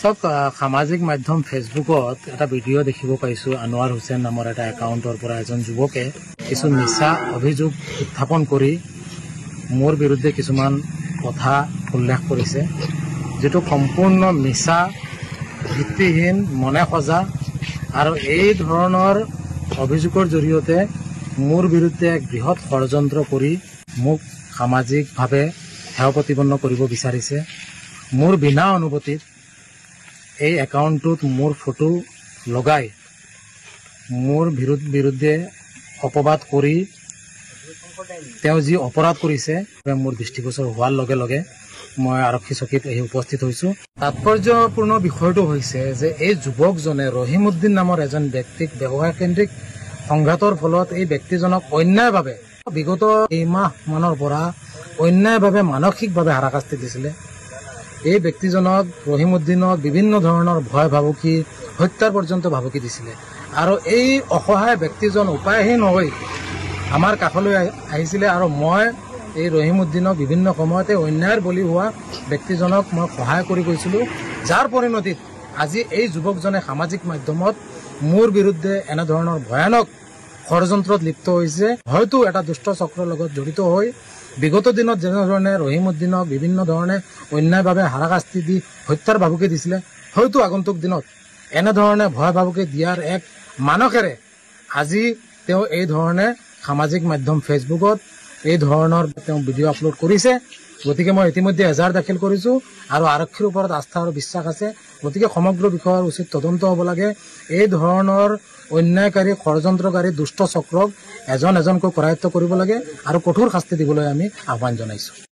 সব সামাজিক মাধ্যম ফেসবুকত এটা ভিডিঅ' দেখিব পাইছোঁ। আনোৱাৰ হুছেইন নামৰ এটা একাউণ্টৰ পৰা এজন যুৱকে কিছু মিছা অভিযোগ উত্থাপন কৰি মোৰ বিৰুদ্ধে কিছুমান কথা উল্লেখ কৰিছে, যিটো সম্পূৰ্ণ মিছা, ভিত্তিহীন, মনে সজা আৰু এই ধৰণৰ অভিযোগৰ জৰিয়তে মোৰ বিৰুদ্ধে এক বৃহৎ ষড়যন্ত্ৰ কৰি মোক সামাজিকভাৱে হেয় প্ৰতিপন্ন কৰিব বিচাৰিছে। মোৰ বিনা অনুমতিত এই একাউণ্টটোত মোৰ ফটো লগাই মোৰ বিৰুদ্ধে অপবাদ কৰি তেওঁ যি অপৰাধ কৰিছে মোৰ দৃষ্টিগোচৰ হোৱাৰ লগে লগে মই আৰক্ষী চকীত আহি উপস্থিত হৈছোঁ। তাৎপৰ্যপূৰ্ণ বিষয়টো হৈছে যে এই যুৱকজনে ৰহিমউদ্দিন নামৰ এজন ব্যক্তিক ব্যৱসায়কেন্দ্ৰিক সংঘাতৰ ফলত এই ব্যক্তিজনক অন্যায়ভাৱে বিগত কেইমাহমানৰ পৰা অন্যায়ভাৱে মানসিকভাৱে হাৰাশাস্তি দিছিলে। এই ব্যক্তিজনক ৰহিমউদ্দিনক বিভিন্ন ধৰণৰ ভয় ভাবুকি, হত্যাৰ পৰ্যন্ত ভাবুকি দিছিলে আৰু এই অসহায় ব্যক্তিজন উপায়হীন হৈ আমাৰ কাষলৈ আহিছিলে আৰু মই এই ৰহিমউদ্দিনক বিভিন্ন সময়তে অন্যায়ৰ বলি হোৱা ব্যক্তিজনক মই সহায় কৰি গৈছিলোঁ, যাৰ পৰিণতিত আজি এই যুৱকজনে সামাজিক মাধ্যমত মোৰ বিৰুদ্ধে এনেধৰণৰ ভয়ানক ষড়যন্ত্ৰত লিপ্ত হৈছে। হয়তো এটা দুষ্ট চক্ৰৰ লগত জড়িত হৈ বিগত দিনত যেনেধৰণে ৰহিমউদ্দিনক বিভিন্ন ধৰণে অন্যায়ভাৱে হাৰাশাস্তি দি হত্যাৰ ভাবুকি দিছিলে, হয়তো আগন্তুক দিনত এনেধৰণে ভয় ভাবুকি দিয়াৰ এক মানসেৰে আজি তেওঁ এই ধৰণে সামাজিক মাধ্যম ফেচবুকত এই ধৰণৰ তেওঁ ভিডিঅ' আপলোড কৰিছে। গতিকে মই ইতিমধ্যে এজাহাৰ দাখিল কৰিছোঁ আৰু আৰক্ষীৰ ওপৰত আস্থা আৰু বিশ্বাস আছে। গতিকে সমগ্ৰ বিষয়ৰ উচিত তদন্ত হ'ব লাগে। এই ধৰণৰ অন্যায়কাৰী, ষড়যন্ত্ৰকাৰী, দুষ্ট চক্ৰক এজন এজনকৈ কৰায়ত্ব কৰিব লাগে আৰু কঠোৰ শাস্তি দিবলৈ আমি আহ্বান জনাইছোঁ।